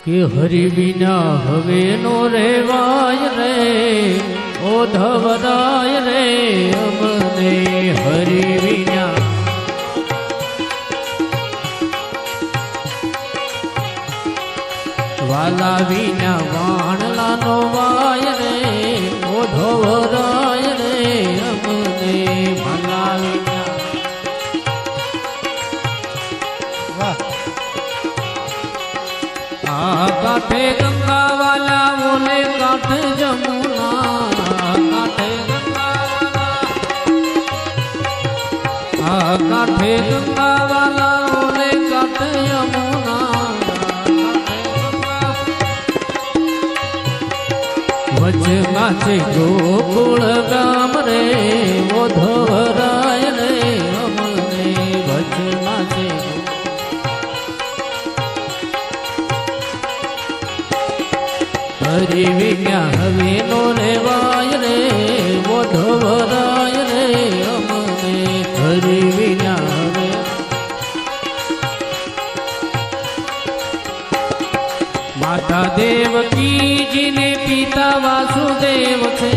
કે હરિ વિના હવે નો રેવાય રે ઓધવરાય રે અમને હરિ વિના વાલા વિના વાણલાનો વાય રે ઓધવરાય રે અમને વાલા વિના આ કાંઠે ગંગા વાલા ઓલે કાંઠે જમુના કાંઠે ગંગા વાલા આ કાંઠે ગંગા વાલા ઓલે કાંઠે યમુના વચમાં છે ગોકુળ ગામ રે ઓધવરાય રે અમને વચમાં છે હરિ વિના હવે નો રેવાય રે ઓધવરાય રે અમને હરિ વિના હવે માતા દેવકી ને પિતા વાસુદેવ છે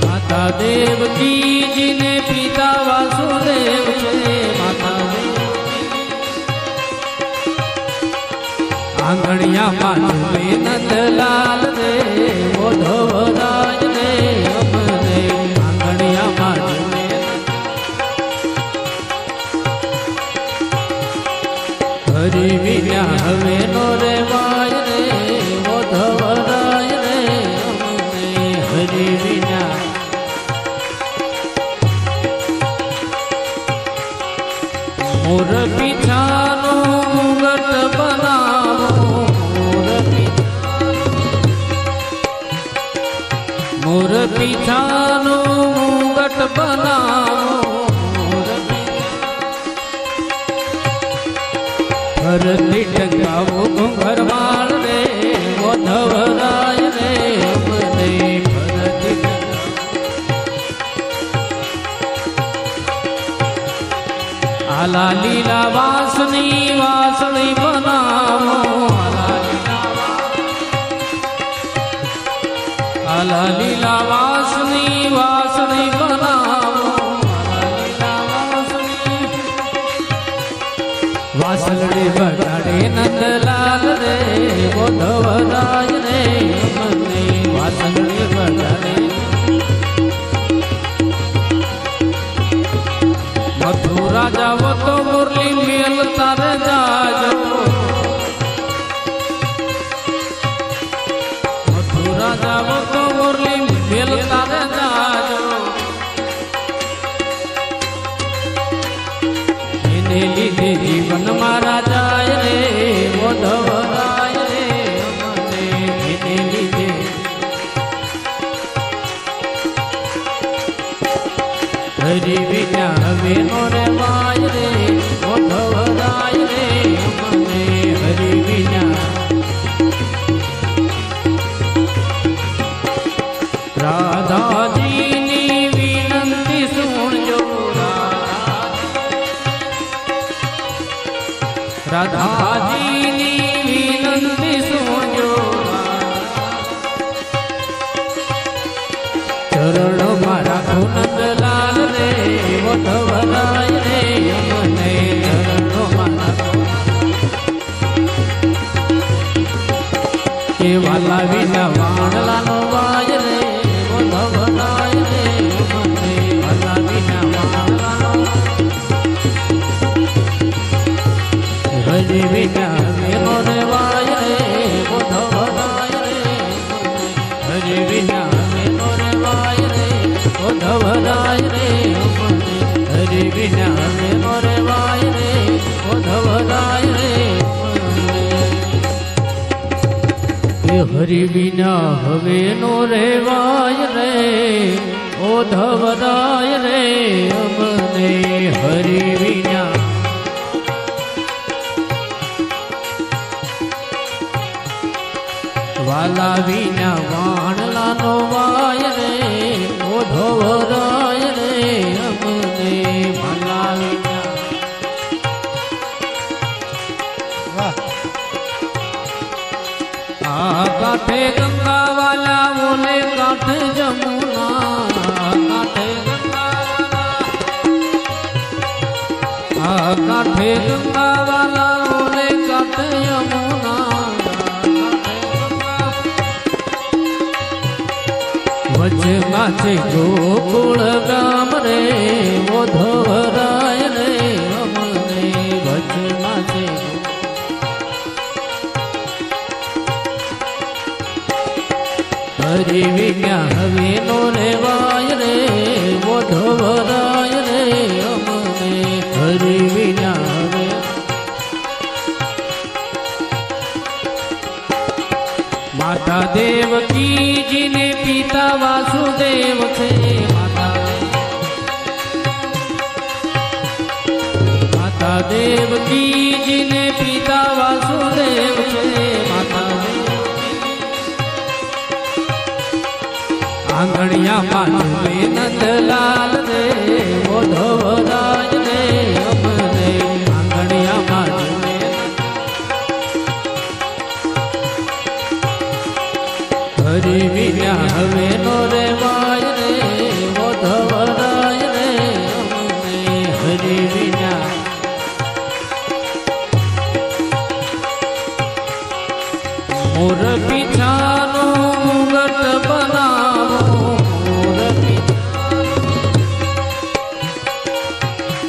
માતા દેવકી ને પિતા વાસુદેવ છે આંગણિયામાં ઝૂલે નંદલાલ રે ઓધવરાય રે અમને આંગણિયામાં ઝૂલે હરિ વિના હવે નો રેવાય રે ઓધવરાય રે અમને હરિ વિના મોર પીછાનો મુગટ બનાવો મોર પીછાનો મુગટ બનાવો ફરતી ટકાવો ઘુંઘરવાળ રે ઓધવરાય રે અમને ફરતી આલા લીલા વાસની વાસળી બનાવો આલા લીલા વાસની વાસળી બનાવો વાસળી બગાડે નંદલાલ રે ઓધવરાય રે અમને વાસળી બગાડે મથુરા જાવો તો મુરલી મેલ તારે જાજો મથુરા જાવો તો મુરલી મેલ તારે જાજો એને લીધે જીવન મારા જાય રે ઓધવરાય રે અમને એને લીધે હરિ વિના હવે નો રેવાય રે ઓધવરાય રે અમને હરિ વિના રાધાજીની વિનંતી સુણજો રાધાજીની વિનંતી સુણજો ચરણમાં રાખો નંદલાલ રે ઓધવરાય રે અમને ચરણોમાં રાખો કે વાલા વિના વાણલાનો વાય રે ઓધવરાય રે અમને વાલા વિના વાણલાનો હરિ વિના મેનો રેવાય રે ઓધવરાય રે હરિ વિના મેનો રેવાય રે ઓધવરાય રે હરિ વિના મેનો રેવાય રે ઓધવરાય રે હરિ વિના હવે નો રેવાય રે ઓધવરાય રે અમને હરિ વિના વાલા વિના વાણલાનો વાય રે ઓધવરાય રે અમને વાલા વિના કાંઠે ગંગા વાલા ઓલે કાંઠે જમુના કાંઠે કાંઠે ગંગા વાલા ઓલે કાંઠે યમુના વચમાં છે ગોકુળ ગામ રે ઓધવરાય રે અમને વચમાં છે હરિ વિજ્ઞા હવે નો રેવાય રે ઓધવરાય રે અમને હરિ વિના હવે માતા દેવકી ને પિતા વાસુદેવ છે માતા દેવકી ને પિતા વાસુદેવ છે આંગણિયામાં ઝૂલે નંદલાલ રે ઓધવરાય રે અમને આંગણિયામાં ઝૂલે હરિ વિના હવે નો રેવાય રે ઓધવરાય રે અમને હરિ વિના મોર પીછાનો મુગટ બનાવો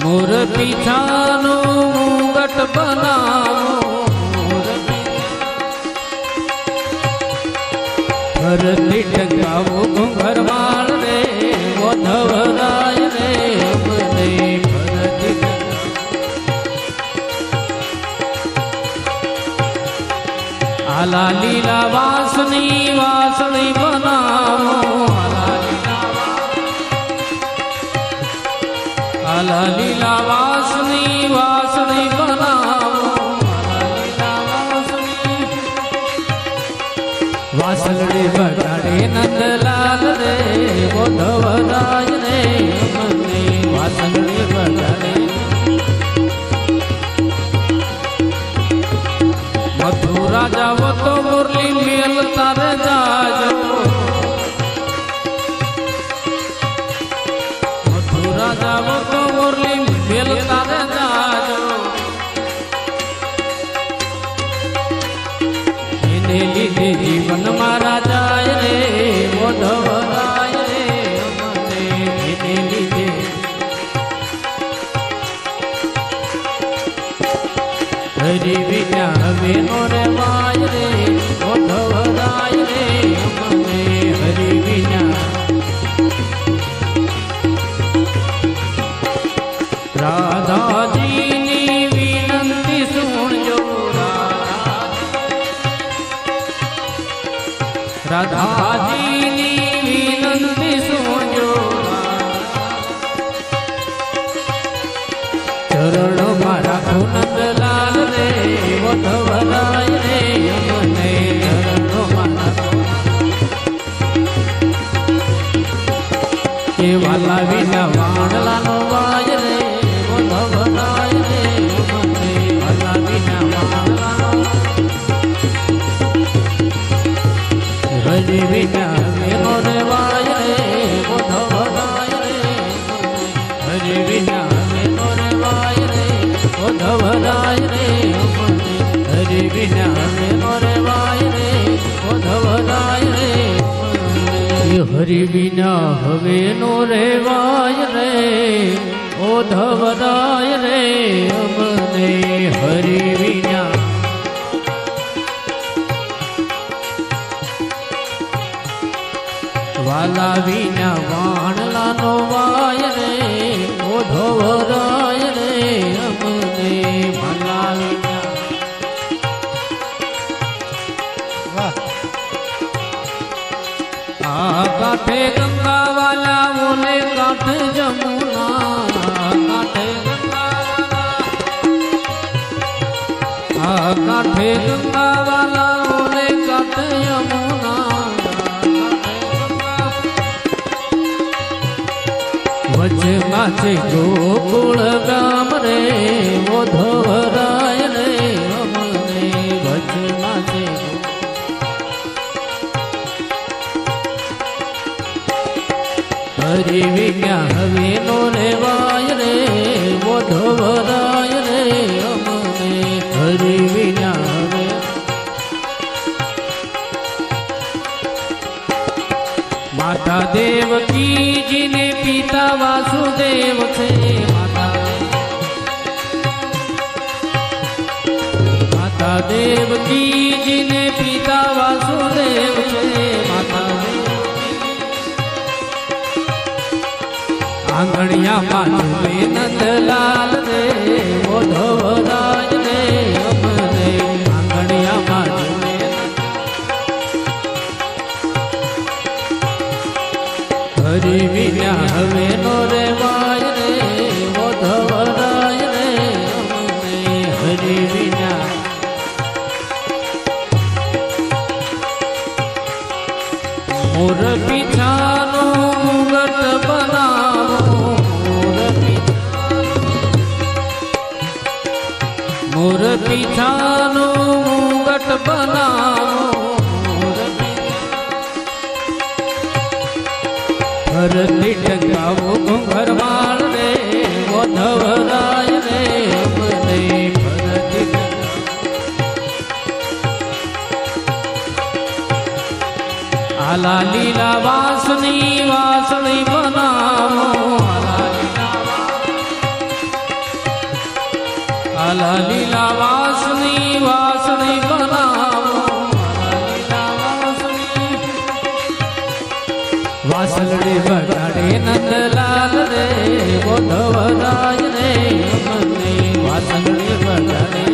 મોર પીછાનો મુગટ બનાવો ભરતી ટકાવો ઘુંઘરવાળ રે ઓધવરાય રે અમને ભરતી આલા લીલા વાસની વાસળી બનાવો આલા લીલા વાસની વાસળી બનાવો વાસળી બગાડે નંદલાલ રે ઓધવરાય રે અમને વાસળી બગાડે મથુરા જાવો તો મુરલી મેલ તારે જાજો મથુરા જાવો તો મુરલી મેલ તારે જાજો એને લીધે જીવન મારા જાય રે ઓધવરાય રે અમને એને લીધે હરિ વિના હવે નો રેવાય રે ઓધવરાય રે અમને હરિ વિના રાધાજીની વિનંતી સુણજો રાધાજીની વિનંતી સુણજો ચરણોમાં રાખો નંદલાલ રે ઓધવરાય રે અમને ચરણોમાં રાખો કે વાલા વિના વાણલાનો વાય રે ઓધવરાય રે અમને વાલા વિના વાણલાનો હરિ વિના મેનો રેવાય રે ઓધવરાય રે હરિ વિના મેનો રેવાય રે ઓધવરાય રે હરિ વિના મેનો રેવાય રે ઓધવરાય રે હરિ વિના હવે નો રેવાય રે ઓધવરાય રે અમને હરિ વિના વાલા વિના વાણલાનો વાય રે ઓધવરાય રે અમને વાલા વિના આ કાંઠે ગંગા વાલા ઓલે કાંઠે જમુના કાંઠે ગંગા વાલા કાંઠે ગંગા વાલા ઓલે કાંઠે યમુના વચમાં છે ગોકુળ ગામ રે ઓધવરાય રે અમને વચમાં છે માતા દેવકી ને પિતા વાસુદેવ છે માતા આંગણિયામાં ઝૂલે નંદલાલ રે ઉદ્ધવરાજ રે અમને આંગણિયામાં ઝૂલે હરિ વિના હવે નો રેવાય રે ઉદ્ધવરાજ રે અમને હરિ વિના મોર પીછાનો મુગટ બનાવો મોર પીછાનો મુગટ બનાવો ભરતી ટકાવો ઘુંઘરવાળ રે ઉદ્ધવરાય રે અમને ભરતી આલા લીલા વાસની વાસળી બનાવો આલા લીલા વાસની વાસળી બનાવો વાસળી બગાડે નંદલાલ રે ઉદ્ધવરાજ રે અમને વાસળી બગાડે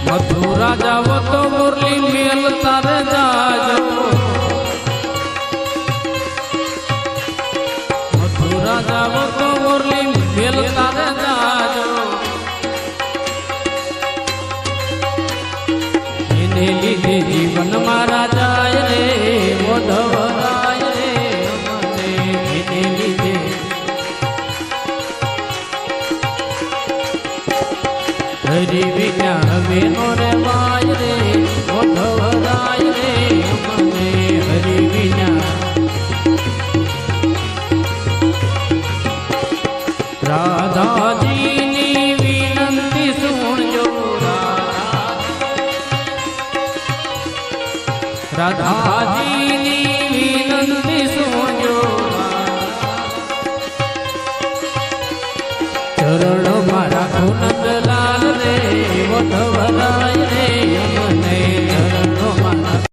મથુરા જાવો તો મુરલી મેલ તારે જાજો મથુરા જાવો તો મુરલી મેલ તારે જાજો એને લીધે જીવન મારા જાય રે ઉદ્ધવરાય રે અમને એને લીધે હરિ વિના હવે નો રેવાય રે ઉદ્ધવરાય રે અમને હરિ વિના રાધાજીની વિનંતી સુણજો રાધાજીની વિનંતી સુણજો ચરણ